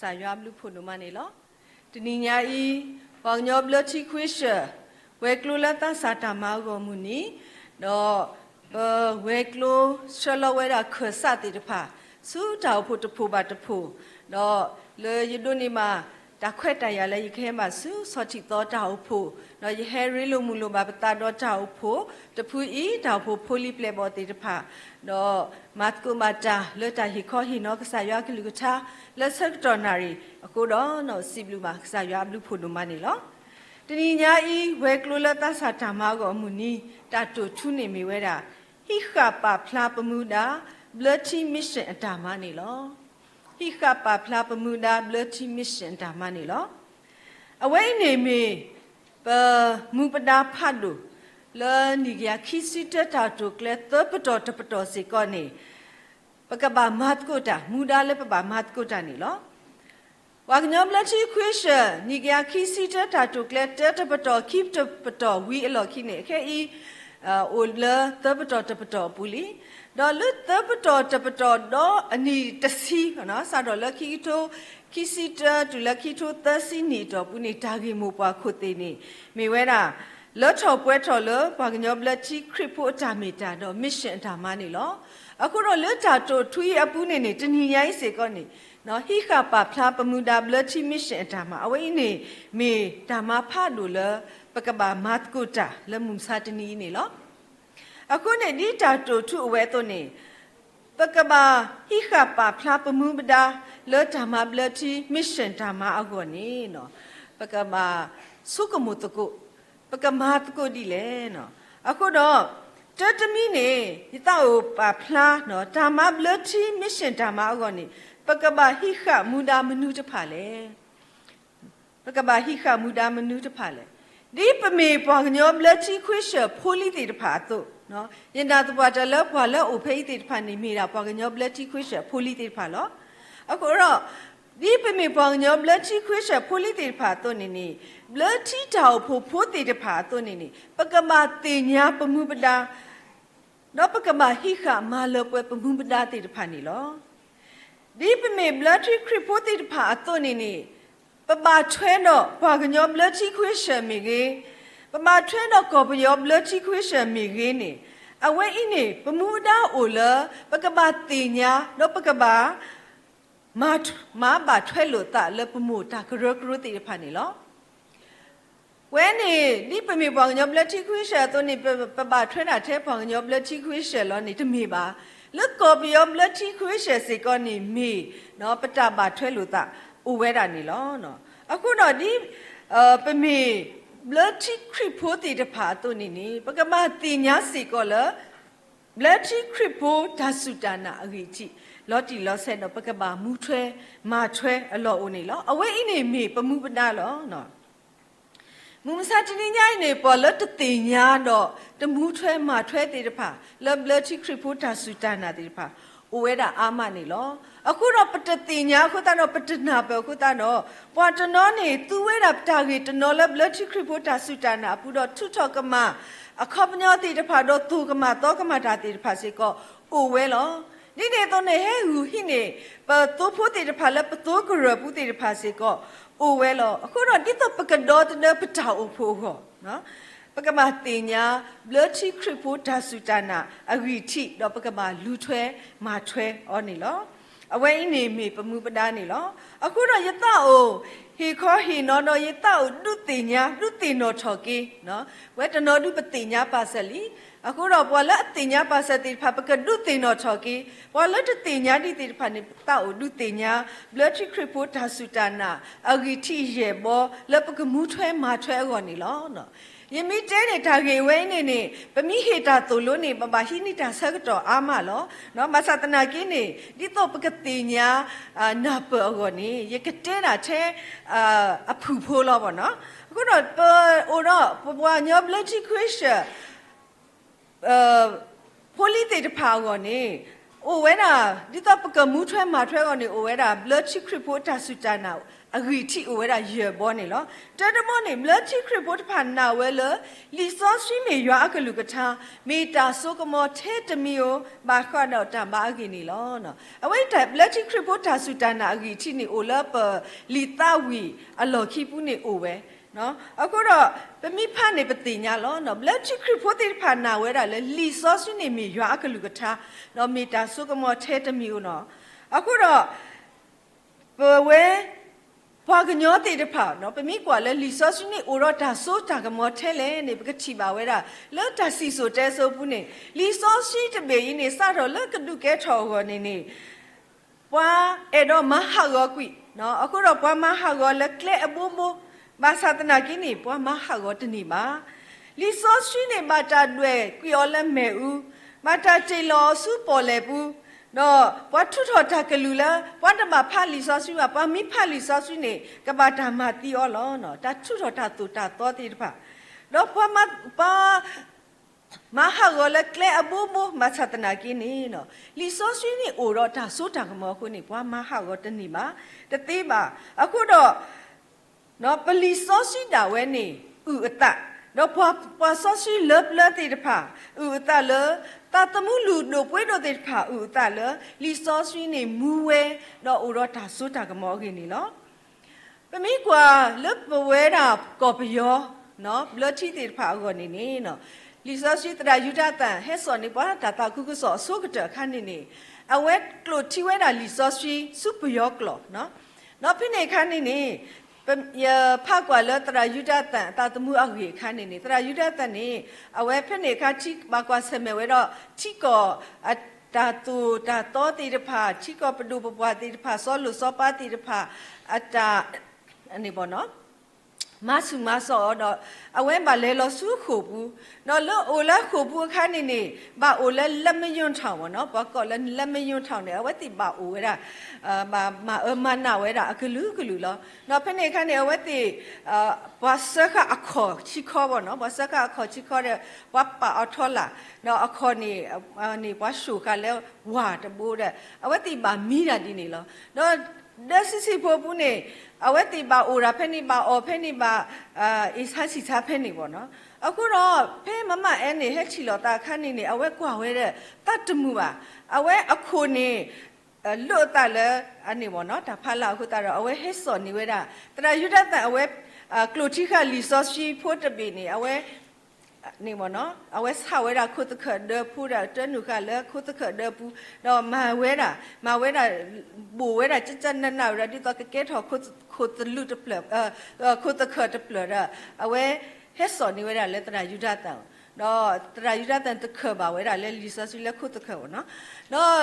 สายยามลูกพูดมาเนี่ยหรอทีนี้ยาอีฟังยอบเลือดที่คุยเชเวกลูละตั้งสาตามากมุนีเนาะเวกลูชลเวราเคสาติดพาสู้ดาวพูดพูบาตพูเนาะเลยยุดนี่มาตาเควตายาเลยยิ่งเข้มาสู้สอดจิตต่อดาวพูเนาะยิ่งเฮริลูมุลูมาปตาดอดาวพูตพูอีดาวพูโพลิเปลบอติดพาเนาะมัดกุมาจาเลือดตาหิคอหินอกสายยากิลุกชาเลือดสักตอนนารีกูดอเนาะสิบลูมาสายยาลูกพูดมานี่หรอทีนี้ยาอีเวกลูละตั้งสาตามากมุนีตาตัวชุนมีเวลาฮิคาปาพลาปมูดาบลัดที่มิชชั่นตามานี่หรอฮิคาปาพลาปมูดาบลัดที่มิชชั่นตามานี่หรอเอาไว้ในมีปะมูปดาพัดดูแล้วนี่ยาคิดสิเตตาตุกเลตปะตอสิก่อนนี่ปะกบามัดกูตามูดาเลปะบามัดกูตานี่หรอวางยามละที่คุยเชนี่ยาคิดสิเตตาตุกเลตปะตอคิปปะตอวีอลอคินี่แค่อีโอเลตปะตอปุลีดอลตปะตอดออันนี้ตสีนะซาดอลคิโตคิสิตตุลคิโตตสีนี่ดอปุนี่ตากิมูปะคุตินี่มีเวลาแล้วชอบเวทอเลยบางยอบละที่คริปโปจามิตาดอมิชชั่นตามานี่หรอအခုတော့လွတ်တာတို့ထွေးအပူနေနေတဏီရိုင်းစေကောနေနော်ဟိခပါဖလားပမူဒါဘလချီမစ်ရှင်အတာမှာအဝိနေမေဒါမဖတ်လို့လပကဘာမတ်ကုတာလမှုစာတနီနေလောအခုနေဒီတာတို့ထုအဝဲတော့နေပကဘာဟိခပါဖလားပမူဘဒါလောဒါမဘလချီမစ်ရှင်ဒါမအကောနေနော်ပကဘာစုကမှုတကုပကမာတကုဒီလေနော်အခုတော့တတမီနေဒီတော့ပါဖလားနော်ဓမ္မဘလတိမစ်ရှင်ဓမ္မအကောနေပကဘာဟိခမူဒါမနုတဖာလေပကဘာဟိခမူဒါမနုတဖာလေဒီပမေပွားညောဘလတိခွေရှဖိုလီတေတဖာတော့နော်ယင်တာတပွားတလဘွာလအိုဖေးတေတဖာနေမိတာပွားညောဘလတိခွေရှဖိုလီတေတဖာလောအခုတော့ဒီပမေပွားညောဘလတိခွေရှဖိုလီတေတဖာတော့နေနေဘလတိတောက်ဖိုတေတဖာတော့နေနေပကမာတင်ညာပမှုပဒါတော့ပကမာဟိခမာလပွဲပမှုပဒါတေတဖာနေလောဒီပမေဘလတိခရပိုတေတဖာတော့နေနေပမာထွဲတော့ဘာကညောဘလတိခွေရှမီကြီးပမာထွဲတော့ကောပယောဘလတိခွေရှမီကြီးနေအဝဲအင်းနေပမှုဒါအိုလပကမာတင်ညာတော့ပကမာမာဘာထွဲလို့တာလပမှုတာကရကရတေတဖာနေလောဝဲနေဒီပမေဘောင်ညောဘလတိခွေရှတော့နေပဘာထွဲတာထဲဘောင်ညောဘလတိခွေရှလောနေတမေပါလကောပယောဘလတိခွေရှစေကောနေမေနော်ပတဘာထွဲလို့တာဥဝဲတာနေလောနော်အခုတော့ဒီပမေဘလတိခရဖိုတေတဖာတော့နေနေပကမတင်ညာစေကောလဘလတိခရဖိုဒါစုတနာအဂိတိလောတီလောဆက်တော့ပကဘာမူထွဲမာထွဲအလောအိုနေလောအဝဲအင်းနေမေပမှုပနာလောနော်မူမစာတင်းညိုင်းနေပေါ်လတ်တင်ညာတော့တမှုထွဲမာထွဲတေတဖာလဘလတိခရဖိုဒါစုတနာတေတဖာအိုဝဲတာအာမနေလောအခုတော့ပတတင်ညာခုတတော့ပတနာပဲခုတတော့ပွာတနောနေသူဝဲတာတာကြီးတနောလဘလတိခရဖိုဒါစုတနာပူတော့ထုထောကမအခပညောတေတဖာတော့သူကမတော့ကမတာတေတဖာစေကောအိုဝဲလောဒီနေတော့နေဟဲဟူဟိနေပတိုးဖို့တေတဖာလပတိုးကရပူတေတဖာစေကောအိုဝဲလောအခုတော့ဒီတော့ပကတော့တဲ့ပတောက်ဖို့ဟောနော်ပကမာတင်ညာဘလတိခရဖိုဒါစုတနာအဂိတိတော့ပကမာလူထွဲမာထွဲဩနေလောအဝဲနေမေပမှုပဒါနေလောအခုတော့ယတအိုဟေခောဟေနောနောယတအိုဒုတင်ညာဒုတင်နောထော်ကေနော်ဝဲတနောဒုပတင်ညာပါဆက်လီအခုတော့ပွာလက်တင်ညာပါဆက်တိဖပကဒုတင်နောထော်ကေပွာလက်တင်ညာဒီတိဖနေတအိုဒုတင်ညာဘလတိခရဖိုဒါစုတနာအဂိတိရေဘောလက်ပကမှုထွဲမာထွဲကောနေလောနော်ယမိတဲနေတာကေဝဲနေနေပမိဟေတာတိုလို့နေပပဟိနိတာဆက်တော့အာမလောနော်မသတနာကိနေဒီတော့ပကတိညာနာပောကောနေယကတဲတာထဲအဖူဖိုးလောပေါ့နော်အခုတော့အိုတော့ဘွာညောဘလတိခွေရှဖိုလီတေတဖာကောနေ โอเวน่ะดิตาปกมูช่วยมาช่วยกันนี่โอเวน่ะ blood secret พุทธสุจานาอริที่โอเวน่ะเยอะบ่นี่เหรอแต่ดมนี่ blood secret พุทธผ่านนาเวลลิซอสที่มีอยู่อักลุกท่ามีตาสุกมอเทตมีโอบาข้าดาวตาบากินี่เหรอเนาะเอาไว้แต่ blood secret พุทธสุจานาอริที่นี่โอละเปลิตาวีอโลคิปุนี่โอเวเนาะအခုတော့ပမိဖတ်နေပတိညာလောနော် blood secret ဖို့တိဖာနာဝဲတာလေလီဆော့စနေမီရွာကလူကထားနော်မီတာစုကမောထဲတမီနော်အခုတော့ဘဝဲဘာကညောတိတဖာနော်ပမိကွာလေလီဆော့စနေအိုတော့ဒါဆိုတာကမောထဲလေနေပကတိပါဝဲတာလောတာစီဆိုတဲဆိုဘူးနေလီဆော့ရှိတပေရင်နေစတော့လကဒုကဲထော်ခေါ်နေနေပွာအဲ့တော့မဟာရောကွိနော်အခုတော့ပွာမဟာရောလက်ကလက်အဘိုးမိုးมาศาสนากินี่ปัวมาหากอตนี่มาลิซอสนี่มาตาด้วยกุยอละเมอูมาตาเจลอสุปอเลปูเนาะปัวทุทอตากะลูละปัวตมาพาลิซอสว่าปัวมิพาลิซอสนี่กะบาดามาติออลอเนาะตาทุทอตาตุตาตอติตะเนาะปัวมาปัวมาหากอละแกลอบูบูมาศาสนากินี่เนาะลิซอสนี่โอรอตาสุตากะมอคุนี่ปัวมาหากอตนี่มาตะติมาအခုတော့နော်ပလီစောစီတာဝဲနေဥအတနော်ပွားစောစီလပ်လတ်တဲ့ဖာဥအတလတာတမှုလူတို့ပွဲတော့တဲ့ဖာဥအတလလီစောစီနေမူဝဲနော်ဥရောတာဆိုတာကမောခင်နီနော်ပမိကွာလပ်ဝဲတာကောပယောနော်ဘလတိတဲ့ဖာကောနေနေနော်လီစောစီတရာယူဒတန်ဟဲစောနေပွားတာတာခုခုစောအစိုးကတခန်းနေနေအဝဲကလိုတီဝဲတာလီစောစီစုပယောကလောနော်နော်ဖိနေခန်းနေနေภาคกว่าแล้วตรายุดาตันตาตมูอักเวคันนี่ตรายุดาตันนี่เอาไว้เพ่นนี่ค่ะที่บากว่าเสมอไว้ดอกที่ก่อตาตูตาโตติรภาที่ก่อประดูปปวาติรภาซ้อลุซ้อปาติรภาอัตาอันนี้บ่เนาะมาสุมาสอดเอาไว้บาเลลอสู้ขู่ปูเนาะแล้วโอละขู่ปูคันนี่บาโอละละไม่ยุ่นเฒ่าบ่เนาะปะก็ละไม่ยุ่นเฒ่าเนี่ยเอาไว้ติบาโอไว้ล่ะมามานาไว้ล่ะกะลุลอเนาะเพิ่นนี่คันนี่เอาไว้ติบาสะกะอขอชิคอบ่เนาะบาสะกะอขอชิคอเนี่ยว่าปะเอาทอละเนาะอขอนี่นี่ว่าสูกันแล้วว่าตะบูได้เอาไว้ติบามีดาดินี่ลอเนาะเดซิซิโพปูนี่เอาไว้ติบาโอราเพ่นนี่บาออเพ่นนี่บาอิสาสิซาเพ่นนี่บ่เนาะအခုတော့ဖဲမမအဲနေဟက်ချီလောတာခန်းနေနေအဝဲကွာဝဲတဲ့တတ်တမှုပါအဝဲအခုနေလွတ်တာလဲအနေပေါ့နော်ဒါဖလာအခုတာတော့အဝဲဟက်စော်နေဝဲတာတရာယူဒတ်အဝဲကလိုတီခလီဆော့ရှိဖို့တပီနေအဝဲနေမနော်အဝဲဆာဝဲတာခုတ်တခဒဖူတာတနုခလဲခုတ်တခဒဖူတော့မဝဲတာဘူဝဲတာကြနနာရဒီတော့ကဲထော်ခုတ်လူတပလခုတ်တခတပလအဝဲဟက်စော်နေဝဲတာလဲတရာယူဒတ်တော့တရာယူဒတ်တခပါဝဲတာလဲလီဆာစီလဲခုတ်တခပေါ့နော်တော့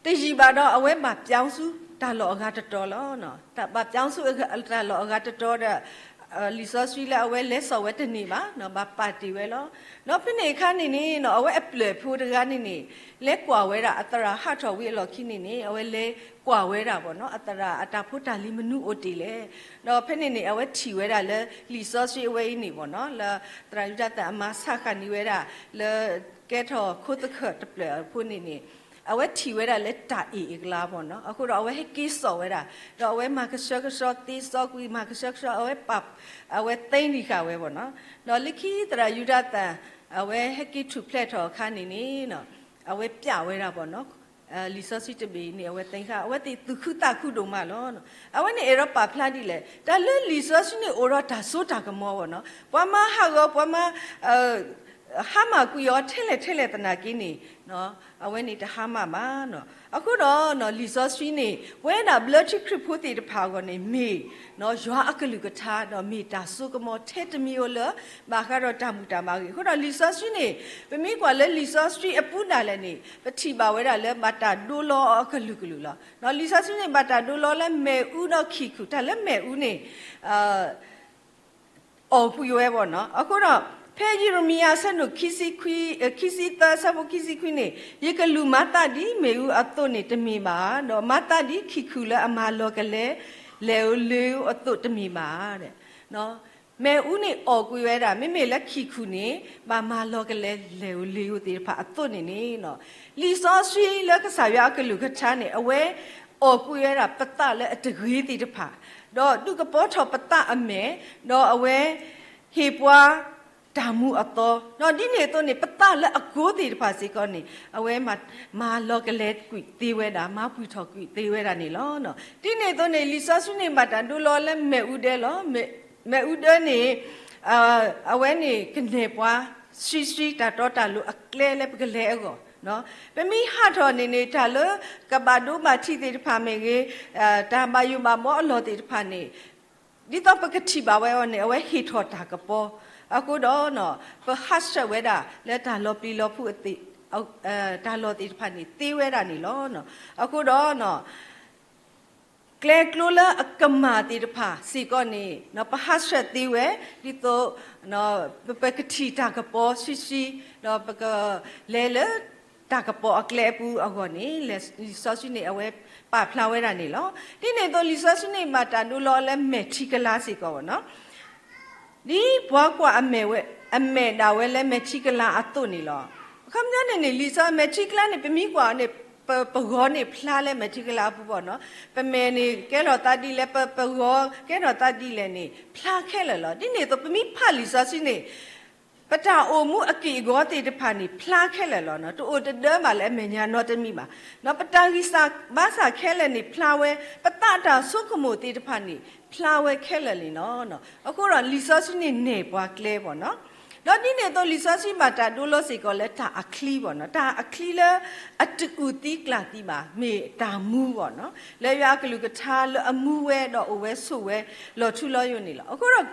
တကြီးပါတော့အဝဲမှာပြောင်းစုတာလောအကားတော်လောနော်တပါပြောင်းစုတာလောအကားတော်တဲ့လီဆော့စီလာအဝဲလဲဆော်ဝဲတနေပါနော်ဘာပါတီဝဲလောနော်ဖိနေခါနေနေနော်အဝဲအပလေဖိုးတကားနေနေလဲကွာဝဲတာအတရာဟထော်ဝဲလော်ခိနေနေအဝဲလဲကွာဝဲတာပေါ့နော်အတရာအတာဖိုးတာလီမနုအိုတီလဲနော်ဖိနေနေအဝဲထီဝဲတာလဲလီဆော့စီအဝဲနေပေါ့နော်လာတရာယူဒတ်အမဆာခနီဝဲတာလဲကဲထော်ခုတ်တခတ်တပလေဖိုးနေနေအဝဲထီဝဲတာလဲတာအေကလာပေါ့နော်အခုတော့အဝဲဟက်ကိဆော်ဝဲတာတော့အဝဲမာကရှော့တီဆော့ကွီမာကရှော့အဝဲပပ်အဝဲသိန်းဒီခါဝဲပေါ့နော်တော့လိခိတရာယူဒတ်အဝဲဟက်ကိထူဖလက်ထော်ခါနေနေနော်အဝဲပြဝဲတာပေါ့နော်လီဆော့စီတဘီနေအဝဲသိန်းခါအဝဲတီသူခုတခုတုံမလောနော်အဝဲနေရောပါဖလာဒီလေဒါလဲလီဆော့စီနေအော်ရတာဆိုတာကမောပေါ့နော်ပွားမဟာရောပွားမဟာမကူရောထဲလေတနာကင်းနေနော်အဝဲနေတဟာမမနော်အခုတော့နော်လီဆော့စီနေဝဲနာဘလတ်ခရစ်ဖို့တီတဖာကနေမေနော်ရွာအကလူကထားနော်မေတာဆုကမောထဲတမီယိုလဘာကတော့တမှုတာမကြီးခုတော့လီဆော့စီနေပမိကွာလဲလီဆော့စီအပူနာလဲနေပတိပါဝဲတာလဲမတာဒိုလောအကလူကလူလားနော်လီဆော့စီနေမတာဒိုလောလဲမေဦးတော့ခိခုဒါလဲမေဦးနေအော်ပူရွဲပေါ့နော်အခုတော့ဖဲဂျီရမီယာဆန်တို့ခီစီတာဆဘခီစီခွနေရေကလူမတာဒီမေဦးအတုနေတမီပါတော့မတာဒီခိခုလအမလောကလေလေအတုတမီပါတဲ့နော် แม่อุนี่ออกกุยเวดาไม่ละขี้คุนี่มาลอกเลยเลวตีพาตัวนี่เนาะลิซอสีแล้วก็สาวยากลูกชาเนี่ยเอาไว้ออกกุยเวดาปตาเลยตะกี้ตีพาดอดูกระป๋อทอปตาอเมดอเอาไว้เฮีปัวดามูอัตโตเนาะดิเนี่ยตัวนี่ปตาเลยอกูตีพาสิก่อนนี่เอาไว้มาลอกเลยกุยตีเวดามาปุยทอกุยตีเวดานี่ล้อเนาะดิเนี่ยตัวนี่ลิซอสีนี่มาตันดูล้อเลยแม่อุเดล้อแม่อุดนี่เอาไว้นี่กันเนปว่าซีตาโตตาลุอักเล่เล็บกันเล่ก็เนาะเป็นมีหาทอนี่ตาลุกับบาดูมาที่ติดพาเมงตามาอยู่มาหมอลอติดพานี่ดิต้องปกติบ่าวไว้วันนี้เอาไว้ฮิตทอตากระปออากูดอเนาะพอฮัสเวดาแล้วตาลอปีลอผู้ติเอาตาลอติดพานี่ตีเวดานี่ล้อเนาะอากูดอเนาะเกลกลูละอักมาติดผาสิก่อนนี่เนาะปะฮัสติเวดิโตเนาะปะกะทีตากะปอซิเนาะปะกะเลตากะปออักเลปูอากอนนี่เลลิซอซินี่เอาไว้ปาพลาเวดานี่ลอนี่เนี่ยตัวลิซอซินี่มาตาดูลอและเมทิกลาสิก่อนเนาะนี่บัวกว่าอเมดาเวและเมทิกลาอัตโตนี่ลอคำนั้นนี่ลิซอเมทิกลานี่เป็นมีกว่านี่ปะกอนี่พลาเลยมาที่กลาปุ๊บเนาะเป็นเมนี่แกเราตาดีเลยปะกอแกเราตาดีเลยนี่พลาแค่เลยเหรอที่นี่ตัวเป็นมีพาลิซาสินี่ปะตาโอมูอกีกอติดพานี่พลาแค่เลยเหรอเนาะตัวโอเดิมมาเลยเมียนอตมีมาเนาะปะตากิสาบ้าสาแค่เลยนี่พลาเวปะตาตาสุขโมติดพานี่พลาเวแค่เลยเนาะအခုတော့ลิซาสินี่နေပွားကလဲပေါ့เนาะแล้วนี่เนี่ยตัวลิซาซิมาตาดูโลสิก็เลยตาอัคลีบ่เนาะตาอัคลีละอัตกุติกลาติมาเมตามูบ่เนาะแล้วยากลูกทาลอมูเวดอกเวสุเวลอทุลออยู่นี่ล่ะအခုတော့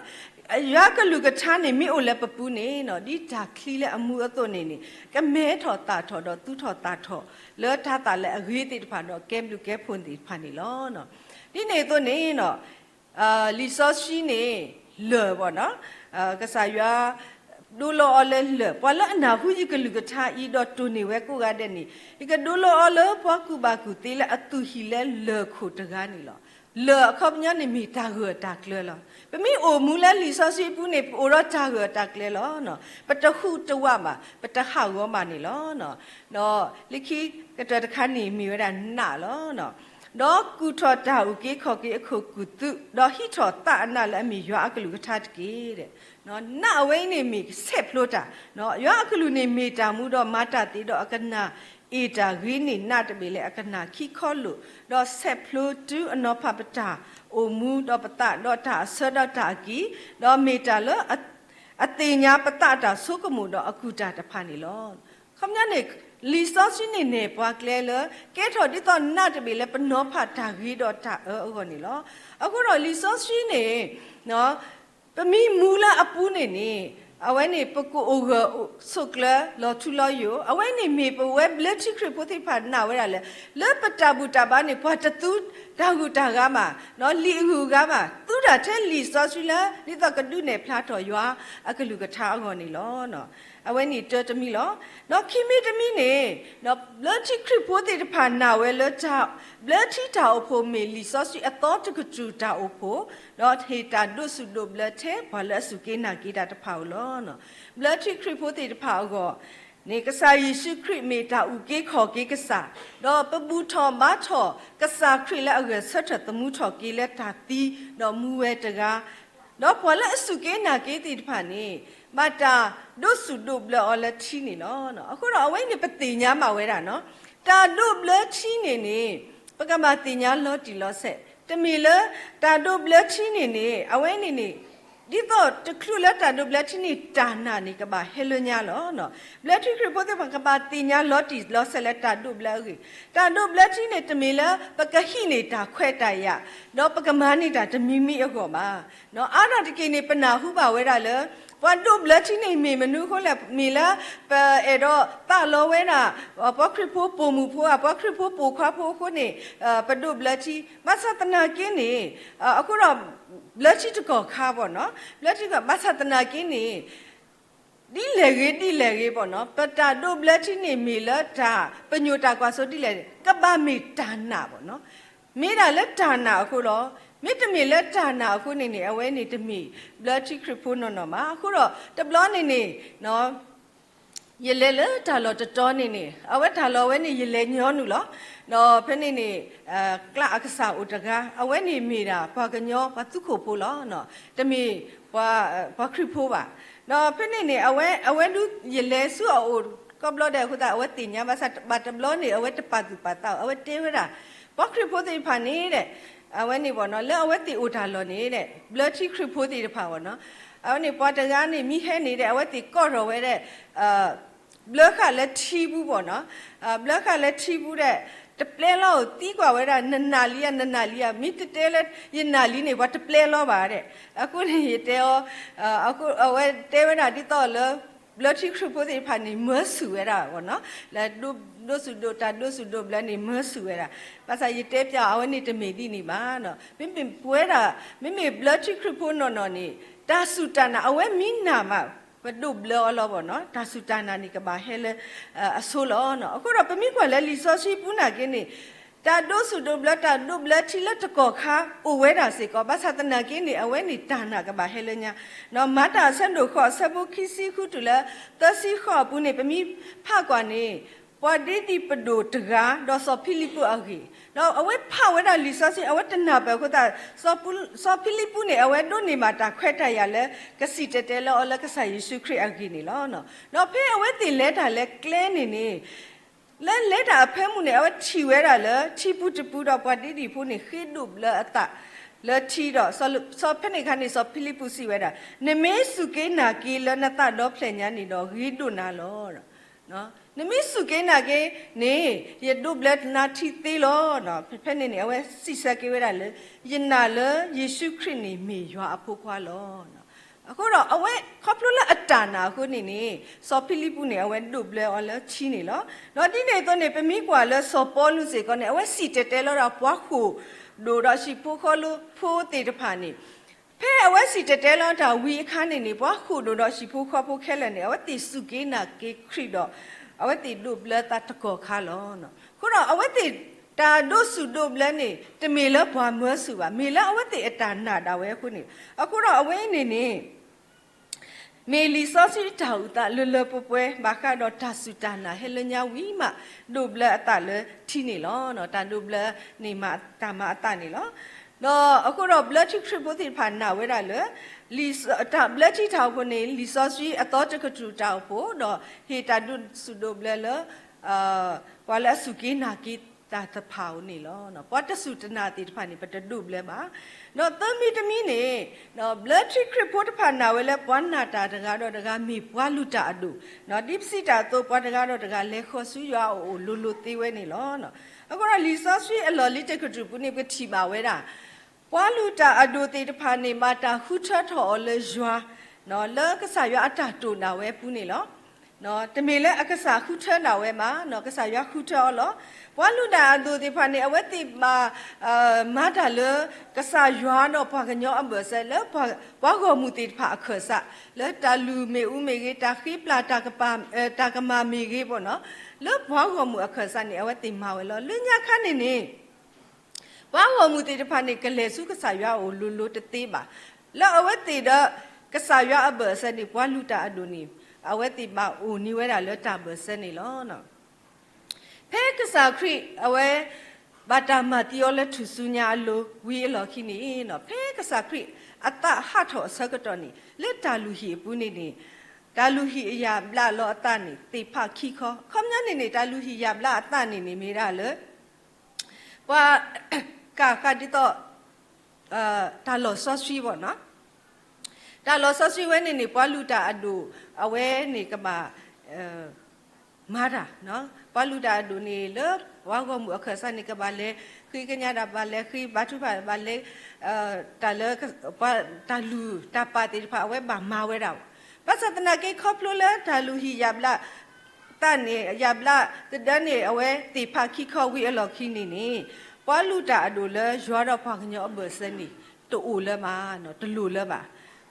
ยากลูกทานี่มิโอเลปปูนี่เนาะดิตาคลีละอมูอตัวนี่กะเมถอตาถอดอตุถอตาถอแล้วทาตาละอรีติผานเนาะแกมลูกแกพุนติผานี่ล้อเนาะนี่เนี่ยตัวนี่เนาะลิซาซินี่เลอบ่เนาะกษายาดูโลอเลเลพอละนาผู้ยิกลุกทาอีดอตุนี่เวกูกาเดนี่อีกดูโลอเลพอกูบากูตีละอตุฮิเลเลขุตกานี่ลอเลขอบญานี่มีตาเหือตากเลลอเปมีโอมูละลิซาซิปูนี่โอรตาเหือตากเลลอเนาะปะตะหูตะวะมาปะตะหาวมานี่ลอเนาะลิคิกะตะตะคันนี่มีเวดานาลอเนาะดอกกูทอตาอุกิขอกิအခုกูตุดอกฮิทอตาอนาละมียากลุกทาตกีเดเนาะนาเวนี่มีเซฟโลตาเนาะยากลุนี่มีตามูดอมาตาติดอกะนาอีตากีนี่นาตเบเลอกะนาခိขอลุดอเซฟโลตุอนอพะปตาโอมูดอปตาดอตาเสดตากีดอมีตาลอติญาปตาตาสุกมูดออกุตาตะพานี่ลอคำญานี่ลิซอสินี่เนปวากเลเลแกถอดที่ตอนนาจะไปเลยปนอผัดทากีดอตาก่อนนี่ลอအခုတော့ลิซอสินี่เนาะปมีมูลอปูนี่เอาไว้นี่ปกูโอเกสุกละลอทุลออยู่เอาไว้นี่มีปเว็บเลชิคริพุทธิพันนาไว้ละเลปตาบุตาบานี่พอตะตุดากุตากามาเนาะลีหูกามาตุดาเทลิซอสิละนี่ตะกะดุเนพลาถอยว่าอะกลุกะทาก่อนนี่ลอเนาะเอาไว้นี่เจอตะมีลอเนาะคิมิตะมีนี่เนาะเลชิคริพุทธิพันนาไว้เลจาเลชิตาโอโพเมลิซอสิอะตอตะกจูตาโอโพเนาะเทตาดุสุดุบเลเทพอเลสุเกนากีดาตะพาวลอเนาะบลาที่คริปโปติตะพาวก็นี่กษาเยซูคริสต์เมตาอุเกขอเกกษาดอปบูทอมาทอกษาคริละเกสัตตะมูทอเกเลตาตีดอมูเวตกาดอพอละสุเกนาเกติตะพานี่มาตาดุสุดุบลอละทีนี่เนาะအခုတော့အဝိနေပတိညာမှာဝဲတာနော်တာဒုဘလချီနေနေပကမာတိညာလောတီလောဆက်တမီလတာဒုဘလချီနေနေအဝိနေနေဒီတော့တခလူလက်တာဒုဘလချီနေတာနာနေကပါဟဲလညာလောနော်ဘလချီခရပိုတဲ့ကပါတိညာလောတီလောဆက်လက်တာဒုဘလကြီးတာဒုဘလချီနေတမီလပကဟိနေတာခွဲ့တိုင်ရနော်ပကမာနေတာတမီမီအကောမှာနော်အာနာတကိနေပနာဟုပါဝဲတာလေวันดูบลัดที่ในมีมนุษย์เขาแหละมีละเปเอดอตาโลเวนะพอคริปูปูมูพูพอคริปูปูควาพูคนนี่ประดูบลัดที่มาสัตนากินนี่အခုတော့บลัดที่จะก่อข้าบ่เนาะบลัดที่ก็มาสัตนากินนี่ဒီလေကြီးပေါ့နော်ပတာဒုဘလက်ที่นี่มีละတာပညုတာကွာဆိုဒီလေကပ္ပမေတာနာပေါ့နော်မိတာလက်တာနာအခုတော့ มิตรมีเลือดจานาคุณนี่เอาไว้นี่จะมีเลือดที่คริพูนนมาคุณรอแต่บล้อนี่เนาะยิเลเลทาลอจะจอนี่เอาไว้ทาลอไว้นี่ยิเลญย้อนอยู่หรอเนาะเพื่อนนี่กล้าอักษาอุตกะเอาไว้นี่มีดาพอกันย้อปัตุโขปูล้อเนาะจะมีพอคริพูบ่ะเนาะเพื่อนนี่เอาไว้ดูยิเลสู้เอาก็บล้อเดียวคุณตาเอาไว้ติญญาภาษาบัตรบล้อนี่เอาไว้จะปัดปัดเต่าเอาไว้เทวดาพอคริพูที่ผ่านนี้เนี่ยเอาไว้นี่บ่เนาะแล้วเอาไว้ติอุทาลอนี่เนี่ยบล้อที่คริพูที่ผ่านเนาะเอานี่พอจะงานนี่มีแค่นี้เนี่ยเอาไว้ติก็รอไว้เนี่ยบล็อกค่ะและทีบูบ่เนาะบล็อกค่ะและทีบูเนี่ยตะเปลล้อตีกว่าเวลานันนาลีมิตรเตลยินนาลีเนี่ยว่าตะเปลล้อบาร์เนี่ยအခုนี่เตอအခုเอาไว้เตวนาที่ต่อเลยบล็อกที่ครูพูดที่ผ่านนี่เมื่อสู่เวลาบ่เนาะแล้วดูสุดบล็อกนี่เมื่อสู่เวลาภาษาญี่ปุ่นจะเอาไว้นี่จะมีดีนี่มาเนาะไม่ป่วยละไม่มีบล็อกที่ครูพูดนอนนี่ตาสุดนะเอาไว้มีนามาว่าดูบลอล้อบ่เนาะตาสุดานานี่ก็บ่เฮเลอโซล้อเนาะအခုတော့ပမိခွက်လဲလီစောရှိပူနာကင်းနေတာဒိုစုဒိုဘလတာဒိုဘလချီလက်တကောခါအိုဝဲတာစေကောဘာသာတနာကင်းနေအဝဲနေတာနာကบ่เฮเลညာနော်မတာဆန်ဒိုခောဆဘုခိစီခုတူလဲတစီခောပူနေပမိဖကွာနေပဝဒီတိပဒိုတကားတော့စောဖိလိပအခေနော်အဝဲဖဝဲတာလီစောစီအဝဲတနာပဲခုတာစောဖိလိပနေအဝဲဒိုနေမှာတာခွဲတရလဲကစီတဲလောအလကဆာယေရှုခရစ်အခေနေလောနော်ဖေအဝဲတင်လဲတာလဲကလဲနေလဲတာအဖဲမှုနေအဝဲချီဝဲတာလဲချီပူတပူတော့ပဝဒီတိဖူနေခိဒုဘလအတလဲချီတော့စောဖနေခါနေစောဖိလိပစီဝဲတာနမေစုကေနာကီလနတတော့ဖလညာနေတော့ဂီဒုနာလောနော်နမီစုကေနာကေနေရဒုဘလက်နာတီသေးလောနော်ဖက်နေနေအဝဲစီစကေဝဲတာလေယနာလေယေရှုခရစ်နေမေရွာအဖို့ခွာလောနော်အခုတော့အဝဲခေါပလိုလာအတာနာခုနေစောဖိလိပုနေအဝဲဒုဘလက်အော်လေချီနေလောနော်ဒီနေတော့နေပမီကွာလေစောပေါလူစေကောနေအဝဲစီတဲလောတော့ပွားခုဒိုတော့ရှိဖို့ခေါ်လို့ဖိုးတေတဖာနေဖဲအဝဲစီတဲလောတာဝီအခါနေပွားခုဒိုတော့ရှိဖို့ခေါ်ဖို့ခဲလဲနေအဝဲတီစုကေနာကေခရစ်တော့အဝဲတိဒုဘလတာတကောခါလောနော်ခုတော့အဝဲတိတာဒုစုဒုဘလနေတမေလဘွားမွဲစုပါမေလအဝဲတိအတာနာတာဝဲခုနေအခုတော့အဝဲနေမေလီစောစီတာဥတာလပပွဲဘာခါတော့တာစုတာနာဟဲလညာဝီမဒုဘလအတာလေထီနေလောနော်တာဒုဘလနေမတာမအတာနေလောနော်အခုတော့ blood trip ပို့တိဖာနာဝဲတာလေလီတာဘလက်တီထောက်ကနေလီစောစီအတော်တကထူတောက်ဖို့တော့ဟေတာဒုစုဒိုဘလလဝါလာစုကိနာကိတာတဖောင်းနေလောနော်ပတ်တစုတနာတိတဖာနေပတဒုဘလပါနော်သမီတမီနေနော် blood trip ပို့တဖာနာဝဲလဲပွားနာတာတကားတော့တကားမိပွားလူတာအဒုနော်ဒီပစီတာတော့ပွားတကားတော့တကားလဲခေါ်ဆူရွာအိုလူသေးဝဲနေလောနော်အခုတော့လီစောစီအလော်လီတကထူပုနေပတိပါဝဲတာပွာလူတာအဒိုတေတဖာနေမာတာခုထထော်လေရွာနော်လကဆာရွာအတာတူနာဝဲပူးနေလောနော်တမေလဲအကဆာခုထနာဝဲမှာနော်ကဆာရွာခုထော်လောပွာလူတာအဒိုတေဖာနေအဝဲတိမာတာလကဆာရွာနော်ဘာကညောအဘဆဲလဲဘာကောမူတေတဖာအခဆာလဲတာလူမေဦးမေကြီးတာခိပလာတာကပါတာကမာမေကြီးပေါ့နော်လဲဘာကောမူအခဆာနေအဝဲတိမာဝဲလောလညခါနေဘာဝမှုတေတဖာနေကလေစုကဆာရွာကိုလူတသေးပါလောအဝဲတေတော့ကဆာရွာအဘဆနေဘွာလူတာအဒိုနီအဝဲတေမအိုနီဝဲတာလောတာဘဆနေလောနော်ဖဲကဆာခရီအဝဲဘာတာမတီယောလက်ထူစုညာလိုဝီအလော်ခိနေနော်ဖဲကဆာခရီအတဟတ်ထောဆကတော်နီလက်တာလူဟီပူနေတာလူဟီအယာဘလာလောအတနေတေဖခိခောခမညာနေတာလူဟီယဘလာအတနေမေရလေပွာကဒီတော့တာလောဆော့ဆွီပေါ့နော်တာလောဆော့ဆွီဝဲနေပွာလူတာအဒူအဝဲနေကမှာမာတာနော်ပွာလူတာအဒူနေလေဝါကမှုအခဆန်နေကပါလေခိကညာတာပါလေခိဘာထုပါလေတာလေတာလူတာပါတိဖာဝဲဘာမာဝဲတာပတ်စတနာကေခေါပလိုလေတာလူဟီယဘလာတန်နေယဘလာတဒန်နေအဝဲတိဖာခိခေါဝီအလော်ခိနေပွာလူတာအဒိုလဲရွာတော့ဖခင်ရောအဘစနီတူလဲမှာနော်တလူလဲပါ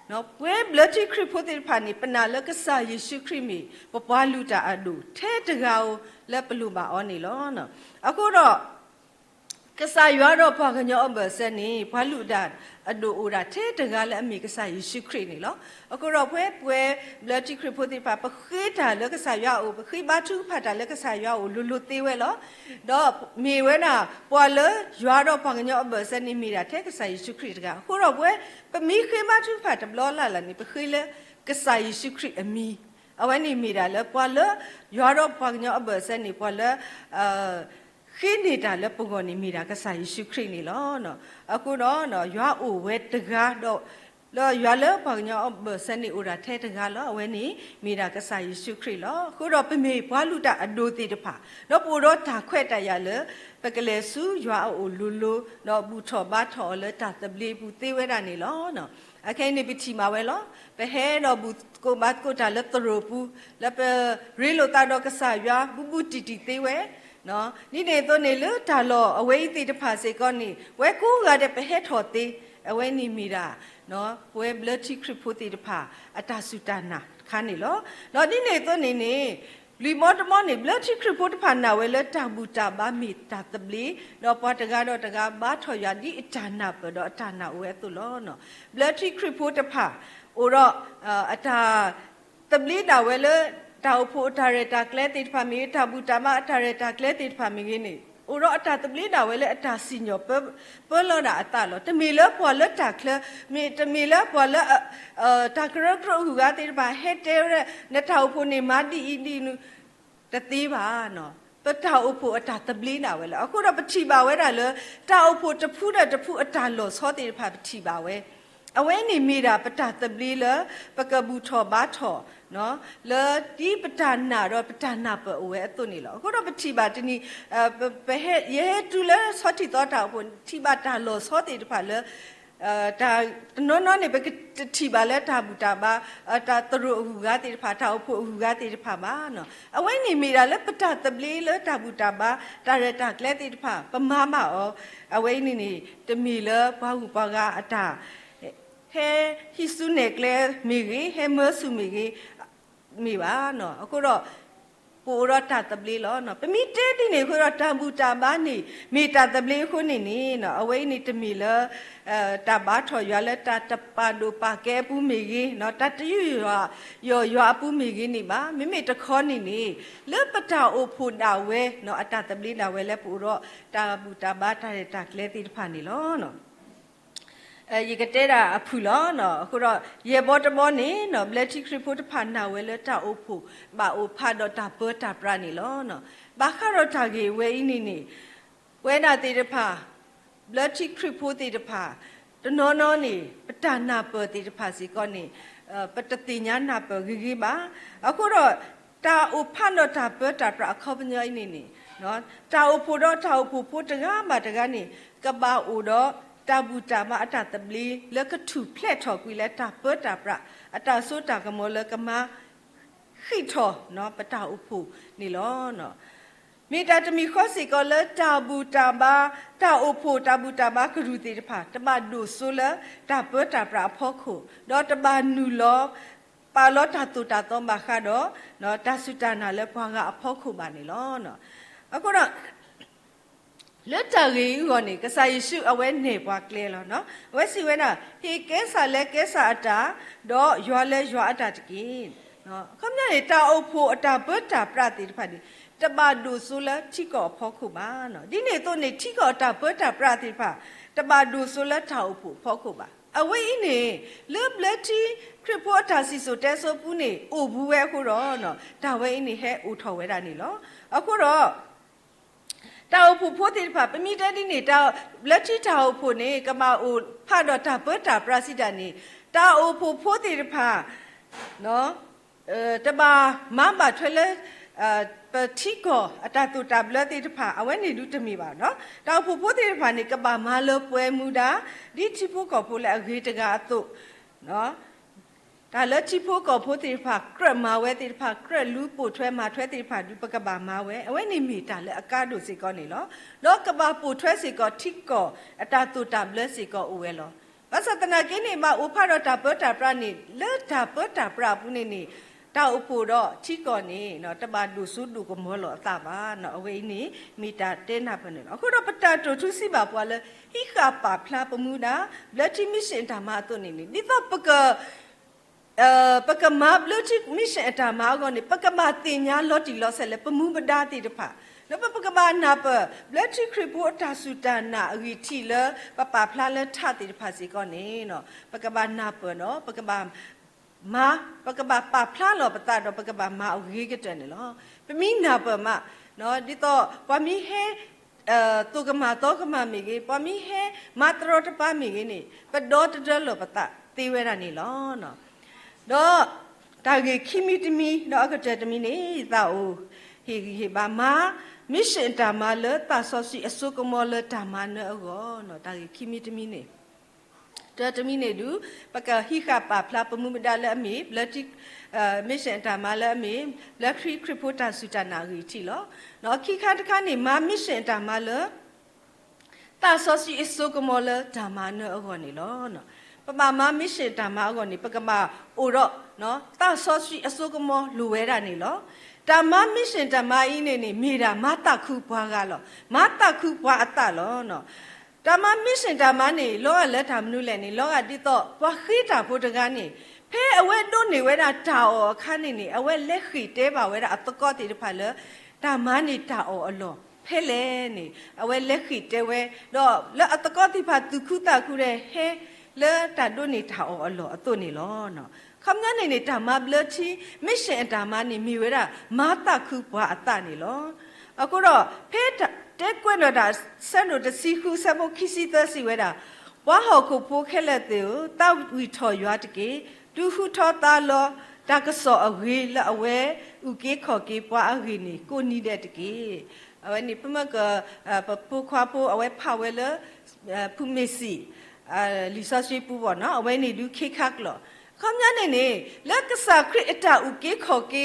နော်ပွဲဘလက်တီခရစ်ဖို့တဲ့ဖာနေပနာလကဆာယေရှုခရစ်မီပွာလူတာအဒိုထဲတကောလက်ပလူပါအောနေလောနော်အခုတော့က กษายอดพอกญอเบเสนี่พาลุดาอดูอุราเทตกาและมีกษายชิครีนี่หรอก็เราเพื่อเพื่อบลจิคริปติปาปะขีดาเลือกษายออุปขีบาทุพัดาเลือกษายออุลุตีเวลอดอมีเวน่ะปวเลยอดพอกญอเบเสนี่มีราเทกษายชิครีตกาก็เราเพื่อปะมีขีบาทุพัดบลอลาลานี่ปะขีเลกษายชิครีมีเอาไว้นี่มีราเลปวเลยอดพอกญอเบเสนี่ปวเลขีนี่ตาเลปงอนี่มีราก็ใส่ชิครีนี่ล้อเนาะအခုတော့เนาะရွာအိုဝဲတကားတော့လောရွာเลပငောဘစနေဥရာထဲတကားလောအဝဲနီမိရာကဆိုင်ရှုခရီလောခုတော့ပမေဘွားလူတာအဒိုတိတဖာတော့ပူတော့တာခွဲ့တရလေပကလေစုရွာအိုလူလူတော့ဘူးထော်ဘာထော်လေတာတပလီဘူးသေးဝဲတာနေလောเนาะအခင်းနေပတိမာဝဲလောပဟဲတော့ဘူးကိုမတ်ကိုတာလေတရပူလေပရီလိုတာတော့ကဆာရွာဘူးတီတီသေးဝဲเนาะนี่เนี่ยตัวนี่เลยตาลอเอาไว้ติดภาษิก่อนนี่ไว้กูก็ได้ไปเฮ็ดถอดติเอาไว้นี่มีราเนาะไว้บลัดที่คริปติดภาอัตสุตานะคันนี่เหรอเนาะนี่เนี่ยตัวนี่นี่ลีมอดมอนี่บลัดที่คริปติภานะไว้เลยตาบูตาบามีตาตบลีเนาะปอตกาดอตกาบาถอยาดิตานะเปดอตานะไว้ตัวล้อเนาะบลัดที่คริปติภาโอรออัตาตบลีดาไว้เลยตาอุปทารตาเคลติดพามีตาบุตามาทารตาเคลติดพามีนี่อุรอตาตบลีดาเวลตาสิญญเปลอดาตาลตมีเลพอเลตาเคลมีตมีเลพอเลตากรกรหูกาติดพาเฮเตเรนตาอุปนิมาดีอินีนุตตีบาเนาะปตาอุปตาตบลีดาเวลအခုတော့ပတိပါဝဲတာလေตาอุปตะพูดะตะพูအတာလောစောတိพาปฏิပါဝဲအဝဲနေမိတာပတတပလီလပကဘူးထောဘာထောเนาะလေဒီပတနာတော့ပတနာပအဝဲအသွနေလောအခုတော့ပတိပါတနီဘဟဲရဲတူလေစောတိတော့တာဘုန်တိပါတာလောစောတိတဖာလေတာနော်နေဘကတိပါလေတာဘူးတာပါတာတရူကတိတဖာတာအဖို့ကတိတဖာပါနော်အဝဲနေမိတာလေပတတပလီလေတာဘူးတာပါတာရတာကလက်တိတဖာပမာမအောအဝဲနေတမီလေဘာဟုပါကအတာเฮฮิสุเนกเลมีกีเฮเมสุมีกีมีบ้าเนาะအခုတော့ปูรตาตบลีล้อเนาะปมีเตดินี่คือตาบูตาบ้านนี่มีตาตบลีคุนี่เนาะเอาไว้นี่ตมีละตาบ้าถอยละตาตปาดูปาแกปูมีกีเนาะตาตยุยอปูมีกีนี่บ้ามิตะคอนี่เลปตาโอพูดาเวเนาะตาตบลีดาเวและปูรตาบูตาบ้าตาตาเลติพานี่ล้อเนาะยีกเตระอภูลอเนาะအခုတော့ရေဘောတမောနေเนาะ Black Report ဖာနာဝဲလတာအိုဖူဘာအိုဖာတော့တာပေါ်တာပရနေလောเนาะဘာခရတာကေဝဲအင်းနေဝဲနာတေတဖာ Black Report တေတဖာတနောနောနေပတနာပေါ်တေတဖာစီကောနေပတတိညာနာပေါ်ဂီဂီပါအခုတော့တာအိုဖာတော့တာပေါ်တာပရခေါပညိုင်းနေเนาะတာအိုဖူတော့တာအိုဖူဖူတကားမှာတကားနေကဘာအိုတော့ตาบูตามาอัตตบลีแล้วก็ถูแพล่ถอกุยแล้วตาเปิดตาประอัตตาสู้ตากะมอแล้วก็มาขี้ถอเนาะปะตาอุผูนี่ล้อเนาะมีตาจะมีข้อสิก็เลยตาบูตาบาตาอุผูตาบูตาบากรุติผาตบาดูสู้แล้วตาเปิดตาประพ่อโคดอตบานูล้อปาล้อตาตุตาตอมบาคาดอเนาะตาสุตานาแล้วพวงะพ่อโคบานี่ล้อเนาะအခုတော့လက်တရီဟောနေကစားယေရှုအဝဲနေပွားကလေးလောနော်ဝဲစီဝဲနာဟေကဲဆာလဲကဲဆာအတာတော့ရွာလဲရွာအတာတကိနော်ခမရတာအုပ်ဖို့အတာဘတ်တာပရတိတဖတ်ဒီတပါဒူဆိုလဲထိကောဖောခုပါနော်ဒီနေ့တော့နေထိကောတာဘတ်တာပရတိဖတ်တပါဒူဆိုလဲထောက်ဖို့ဖောခုပါအဝဲအင်းနေလေဘလက်တီခရပေါ်တာစီဆိုတဲဆိုပူနေအိုဘူးဝဲခုတော့နော်ဒါဝဲအင်းနေဟဲအိုထော်ဝဲတာနေလောအခုတော့ตาอุปโภติผาปมีเตดินี่ตาลัทธิตาอุปนี่กะมาอุพาดอตาเปิดตาปราสิดานี่ตาอุปโภติผาเนาะตบามาบาทเลปฏิโกอตาตุตาบลติผาอเวนี่ดูตมีบาเนาะตาอุปโภติผานี่กะบามาเลป่วยมูดาดิทิโพกอโพละอเกตกาตุเนาะตาเลทิโพกอโพติผากระมาเวติผากระลูปูถวยมาถวยติผาดูปกะบามาเวอเวนี่มีตาเลอากาดุสิกอนี่เนาะดอกกะบาปูถวยสิกอทิกออตาตุตาบลสิกออเวลอภาษาตนากินี่มาอุพารตาเปตาปรานี่เลตาเปตาปราปุนี่นี่ต တာဥပတော့ချီကောနေနော်တပါဒုစုဒုကမောလောတာပါနော်အဝေးနေမီတာတဲနာပနေနော်အခုတော့ပတာတူသူစီပါပွာလဲဟိခါပါဖလာပမှုနာဘလက်တီမစ်ရှင်တာမအတုနေနေဒီတော့ပကမာဘလက်တီမစ်ရှင်တာမကောနေပကမာတင်ညာလော်တီလော်ဆက်လဲပမှုပဒါတိတဖာနော်ပကမာနာပဘလက်တီခရပိုတာဆူတာနာအဂီတီလပပဖလာလဲထတိတဖာစီကောနေနော်ပကမာနာပနော်ပကမာมาปะกะบะปะพลาหลอปะตะดอปะกะบะมาอเกกะตันเนาะปะมีนาปะมะเนาะดิตอปะมีเฮตุกะมาตอกะมามีเกปะมีเฮมาตรอตะปะมีเกนี่ปะดอตะดลอปะตะตีเวรานี่ลอเนาะดอตาเกคิมิตมีดอกะตะตมีนี่ตาโอเฮบะมามิရှင်ตามาเลตาซอซีอสุกะมอเลตามาเนอโกเนาะตาเกคิมิตมีนี่တမီနေတူပကဟိခပါဖလာပမှုမဒါလဲအမီဘလက်တိမစ်ရှင်တာမလဲအမီလက်ခရီခရပိုတာစူတနာရီတီလောနော်ခိခါတခါနေမာမစ်ရှင်တာမလဲတာဆောစီအစုကမောလဲဓမ္မနောအောနေလောနော်ပပမာမစ်ရှင်တာမအောနေပကမအိုတော့နော်တာဆောစီအစုကမောလူဝဲတာနေလောဓမ္မမစ်ရှင်ဓမ္မအင်းနေမိတာမတခုဘွားကလောမတခုဘွားအတလောနော်ဓမ္မမစ်ရှင်ဓမ္မနေလောကလက်ထမနုလဲနေလောကတိတော့ဘွားခိတာဘုဒ္ဓကနေဖဲအဝဲတို့နေဝဲတာတာအောခါနေနေအဝဲလက်ခိတဲပါဝဲတာအတကောတိတဖာလဲဓမ္မနေတာအောအလောဖဲလဲနေအဝဲလက်ခိတဲဝဲတော့လက်အတကောတိဖာသူခုတာခုတဲ့ဟဲလဲတာတို့နေတာအောအလောအတုနေလောနော်คำนั้นในธรรมะเบลที่ไม่ใช่ธรรมะนี่มีเวลามาตาคือว่าอัตตานี่หรออะก็တော့เพศเด็กกวนน่ะสนุดสิคูสมุคิสิตสิเวลาว่าเฮาก็โพแค่ละเตอตาวิทอยว่าตะเกดูหุทอตาลอตากสออเวละอเวอุเกขอเกปวาอเวนี่ကိုနီးတဲ့တကေအဝဲนี่ပမကပူခွာပူအဝဲဖဝဲလဖုမေစီလီဆာစီပူဘောနော်အဝဲนี่ดูခေခက်လောคำนั้นเนี่ยลักษณะคริตาอุเกขอเก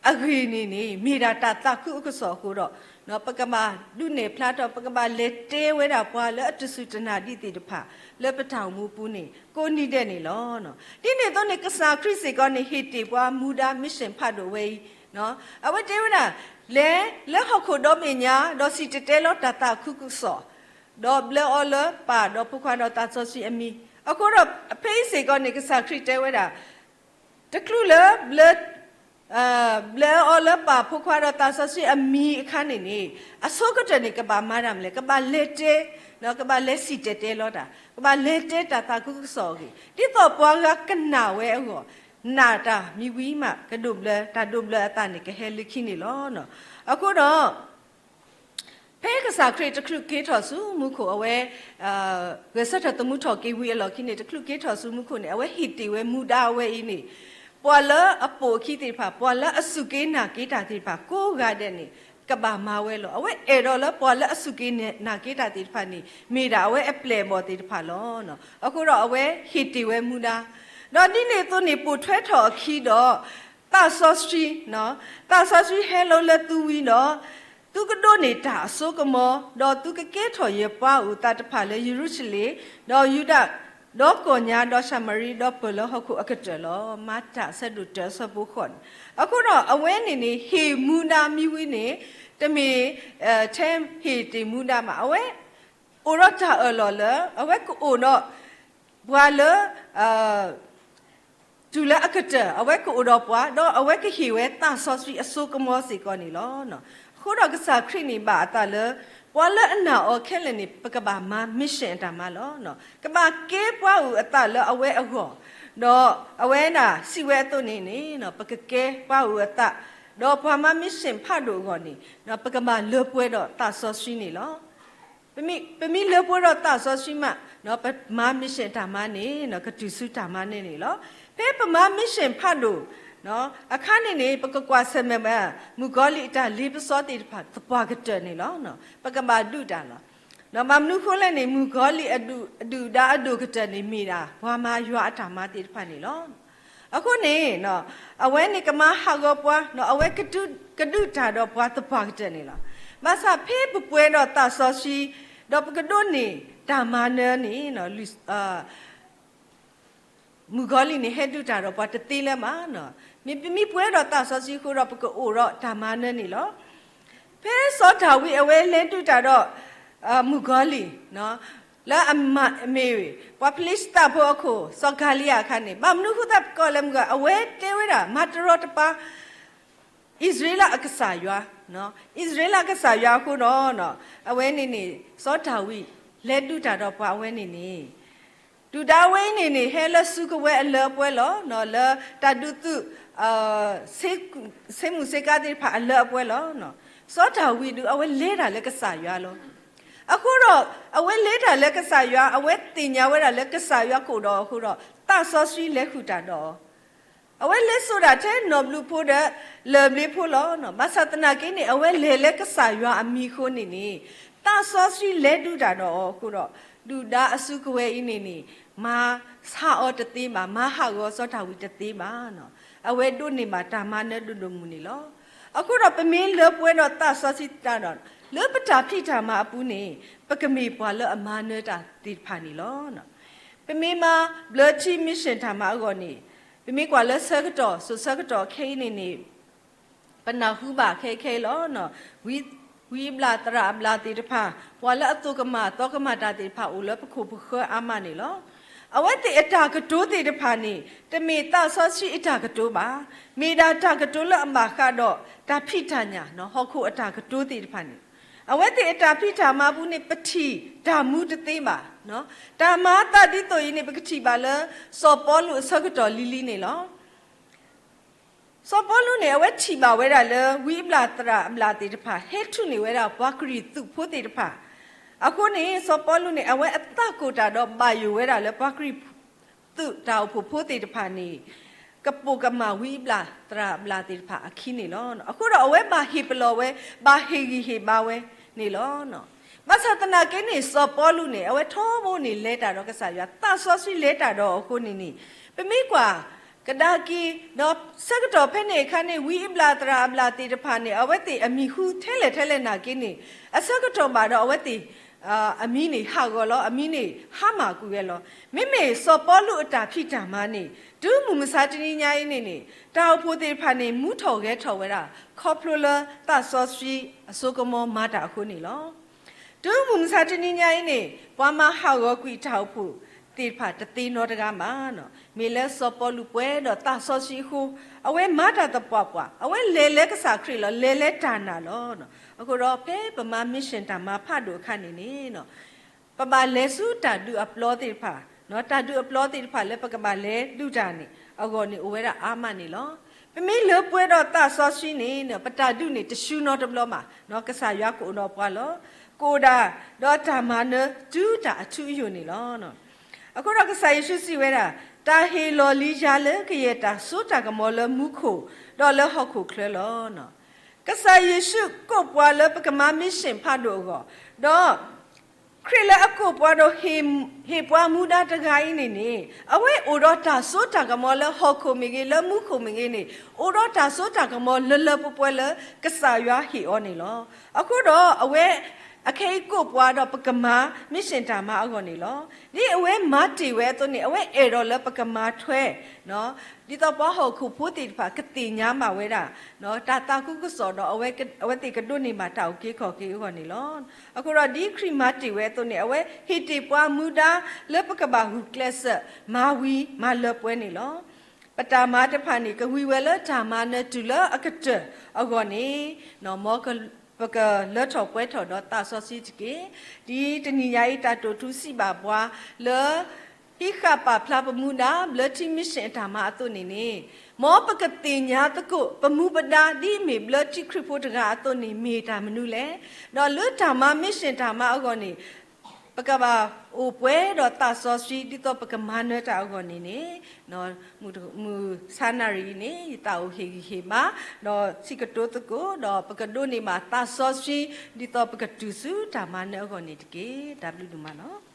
อกีนี่มีดาตาตาคุกสอกูดอเนาะปะกะมาดุเนพลาตอปะกะมาเลเตเวดาปวาเลอตุสุตนาดิติตะพะเลปะทาวมูปูนี่ကိုနီးတဲ့နေလောနော်ဒီနေ့တော့နေကစားခရစ်စေကနေဟစ်တီပွားမူဒါမစ်ရှင်ဖတ်တော့ဝေးနော်အဝတေဝနာလဲဟခုတော့မညာတော့စီတဲလောတတာခုကုစောတော့ဘလအော်လပါတော့ပုခွာတော့တာဆောစီအမီအခုတော့အဖေးစေကနေကစားခရစ်တဲဝဲတာတကလူလေဘလအော်လပါဖုခွာတော့တာဆောစီအမီအခန်းနေအစောကတနေကဘာမာရမလဲကဘာလက်တဲနော်ကဘာလက်စီတဲလောတာကဘာလက်တဲတာတာကုစောကြီးဒီတော့ပွားကကနာဝဲအောနာတာမိဝီမကဒုဘလတာဒုဘလအတနေကဟဲလိခိနေလောနော်အခုတော့ဖဲကစားခရစ်တခုကေထော်စုမှုခိုအဝဲဝဲဆက်တမှုထော်ကေဝီအလော်ခိနေတခုကေထော်စုမှုခိုနေအဝဲဟီတီဝဲမူဒါဝဲအင်းနေပွာလအပိုခိတိဖာပွာလအစုကေနာကေတာတိဖာကိုဂါတဲ့နေကဘာမာဝဲလောအဝဲအေတော်လပွာလအစုကေနာကေတာတိဖာနေမိတာအဝဲအပလေမော်တိဖာလောနော်အခုတော့အဝဲဟီတီဝဲမူဒါတော့ဒီနေသူနေပိုထွဲထော်ခီတော့တာဆောစထရီနော်တာဆောစထရီဟဲလိုလက်သူဝီနော်သူကဒိုနေတာအစုကမောတော့သူကကဲထော်ရပွားဦးတတဖာလေယေရုရှလေတော့ယူဒတော့ကိုညာတော့ရှမရီတော့ပလောဟခုအခတလောမတာဆက်ဒုတဆပုခွန်အခုတော့အဝဲနေနေဟေမူနာမီဝီနေတမေထဲဟေတီမူနာမှာအဝဲအိုရတာအလောလအဝဲကိုအိုနော်ဘွာလတူလာအခတအဝဲကိုအိုတော့ပွားတော့အဝဲကဟေဝဲတာဆောစီအစုကမောစီကောနေလောနော်ခိုးတော့ကစားခရစ်နေပါအတလဲပွာလအနာအော်ခဲလနေပကဘာမမစ်ရှင်တာမလောနော်ကဘာကဲပွားဦးအတလဲအဝဲအဟောတော့အဝဲနာစီဝဲတုန်နေနော်ပကကဲပွားဦးအတတော့ပွာမမစ်ရှင်ဖတ်လို့ကောနေနော်ပကဘာလေပွဲတော့တာဆောစီနေလောပမီလေပွဲတော့တာဆောစီမနော်ပမမစ်ရှင်တာမနေနော်ကတူစုတာမနေနေလောဖဲပမမစ်ရှင်ဖတ်လို့နော်အခါနေနေပကကွာဆမမမူဂေါလီတာလေးပစောတိဖတ်တပွားကတဲ့နေလောနော်ပကဘာဒုတာနော်နော်မမနုခိုးလည်းနေမူဂေါလီအဒုဒါအဒုကတဲ့နေမိတာဘွာမာရွာအထာမတိဖတ်နေလောအခုနေနော်အဝဲနေကမဟာကောပွားနော်အဝဲကဒုတာတော့ဘွာတပွားကတဲ့နေလောမဆာဖေးပပွဲတော့တာဆောရှိတော့ပကဒုနေဓမ္မနနေနော် มูกอลีนี่เฮดูตาเราปะตะตีแล้วมาเนาะมีป่วยเราตาซอซีคูเราปะกโอเราธรรมาเนนี่เหรอเพสอดาวิเอาไว้เล่นดูตาเรามูกอลีเนาะแล้วเมย์ว่าพลิสตาพวกเขาสกาลีอาคันนี่บางนู้นเขาก็เล่มก็เอาไว้เทวิระมาตรอตปะอิสราเอลอักษายะเนาะอิสราเอลอักษายะคุณเนาะเอาไว้นี่สอดาวิเล่นดูตาเราปะเอาไว้นี่ดูดาวไว้นี่เฮลสุกเวอเลปเวลเนาะเลตาดูตุเซมุเซกาดิพาเลปเวลเนาะสอดาวิดูเอาไว้เล่ดาเลกษายะโลအခုတော့အဝဲလေးတာလက်ကစားရွာအဝဲတင်ညာဝဲတာလက်ကစားရွာကိုတော့အခုတော့တဆောစီလက်ခုတာတော့အဝဲလက်ဆိုတာတဲ့နော်ဘလူဖို့တဲ့လေဘလီဖို့လို့နော်မသတနာကိနေအဝဲလေလက်ကစားရွာအမိခိုးနေနေတဆောစီလက်ဒူတာတော့အခုတော့ဒူဒါအစုကဝဲအင်းနေမာစာအော်တသေးမှာမဟာရောစောတာဝီတသေးမှာနော်အဝဲတို့နေမှာတာမနဲ့ဒူဒူမူနေလို့အခုတော့ပမင်းလေပွဲတော့တဆောစီတာတော့လေပတာဖိတာမှာအပူနေပကမေပွာလေအမာနေတာတိဖာနီလောနော်ပမေမှာဘလချီမစ်ရှင်တာမှာအောနေပမေကွာလေဆကတော့ဆိုဆကတော့ခဲနေပနာဟုပါခဲလောနော်ဝီဘလာတရာဘလာတိတဖာပွာလေအတုကမတောကမတာတိဖာဦးလေပခုပခွအာမနေလောအဝတ်တိအတာကတိုးတိတဖာနေတမေတဆောရှိအတာကတိုးပါမေဒါတာကတိုးလအမခါတော့ဒါဖိထညာနော်ဟောခုအတာကတိုးတိတဖာနေအဝဲတိအတာဖိတာမဘူးနေပတိဓာမှုတသိမှာနော်ဓမ္မတတိတိုယင်းနေပကတိပါလစောပေါ်လူဆကတော်လီလီနေလောစောပေါ်လူနေအဝဲချီပါဝဲတာလေဝိပလာတရာအမလာတိတဖာဟဲထုနေဝဲတာဘွားကရီသူဖို့တိတဖာအခုနေစောပေါ်လူနေအဝဲအတကိုတာတော့ဘာယူဝဲတာလေဘွားကရီသူတောက်ဖို့တိတဖာနေကပုကမဝိပလာတရာဘလာတိဖာအခင်းနေလောအခုတော့အဝဲဘာဟိပလောဝဲဘာဟေဂီဟေဘာဝဲနေလောနော်မသတနာကိနေစောပေါ်လူနေအဝဲထောဖို့နေလဲတာတော့ကစားရတဆောစီလဲတာတော့အခုနေပမိကွာကဒါကီတော့စကတော့ဖဲနေခါနေဝိပလာတရာဘလာတိတဖာနေအဝဲတိအမိဟုထဲလဲနာကိနေအစကတော့မှာတော့အဝဲတိအမီနေဟာကောလောအမီနေဟာမာကူရဲ့လောမိမေစောပေါ်လူအတာဖိတာမနေဒူးမူမစာတနီညာရင်းနေတောက်ဖို့တေဖာနေမူထော်ခဲထော်ဝဲတာခေါပလိုလာတဆောစဖီအစိုးကမောမာတာအခုနေလောဒူးမူမစာတနီညာရင်းနေပွားမဟာရောကွီထောက်ဖို့တေဖာတသိနောတကမှာနော်မေလဲစောပေါ်လူပွဲတော့တဆောစီခုအဝဲမာတာတပွားပွားအဝဲလဲကစားခရီလောလဲတာနာလောနော်အခုတော့ဖဲပမာမစ်ရှင်တာမှာဖတ်လို့ခန့်နေနော်ပပလဲစုတာဒူအပလောတေဖာနော်တာဒူအပလောတေဖာလဲပကမာလဲဒူတာနေအကောနေအဝဲတာအာမနေလောပမေလပွဲတော့တဆောရှိနေနော်ပတာဒူနေတရှူနော်တဘလောမှာနော်ကစားရွာကိုတော့ပွားလောကိုဒါတော့တာမနဒူတာအချူယူနေလောနော်အခုတော့ကစားရရှိစီဝဲတာတာဟေလော်လီယာလဲကရတာဆိုတာကမောလမှုခိုတော့လဲဟောက်ခိုခလဲလောနော်ကစားယေရှုကိုပွားလပကမမစ်ရှင်ဖတ်တော့တော့ခရလအကိုပွားတော့ဟေပွားမူဒါတခိုင်းနေအဝဲအိုတော့တာဆိုတာကမောလဟောခိုမီကေလမှုခိုမီကေနေအိုတော့တာဆိုတာကမောလပွဲလကစားရွာဟီအောနေလောအခုတော့အဝဲအခေကိုပွားတော့ပကမာမစ်ရှင်တာမအောနေလောဒီအဝဲမတီဝဲတော့နေအဝဲအေတော့လပကမာထွဲနော်ဒီတော့ဘောဟောခုဖို့တိဖာကတိညာမှာဝဲတာနော်တာကုကစောတော့အဝဲတိကတွနေမှာတောက်ကေခေါ်ကေခေါ်နေလောအခုတော့ဒီခရီမတီဝဲတော့နေအဝဲဟီတီပွားမူဒါလပကဘာဟုကလစ်မာဝီမာလပွဲနေလောပတာမာတဖာနေကဝီဝဲလဓမ္မနဲ့တူလအကတအကောနေနော်မောကပကလက်ထော်ပွဲထော်တော့တာဆောစီကေဒီတဏီယာဤတာတိုထူစီပါဘွာလေဟိခပါဖလာပမူနာဘလတိမစ်ရှင်တာမအတုနေမောပကတိညာတကုပမူပဒါဒီမေဘလတိခရဖို့တကအတုနေမေတာမနုလေတော့လွတ်တာမမစ်ရှင်တာမအကောနေပကဘာအိုပွဲတော့တာဆောစီဒီတော့ပကမနတာအကောနေနော်မူဆာနာရီနေတာဟေဟေမာတော့စီကတိုတကိုတော့ပကဒိုနေမှာတာဆောစီဒီတော့ပကတူစုတာမနဲ့အကောနေတကေ W ဒူမနော်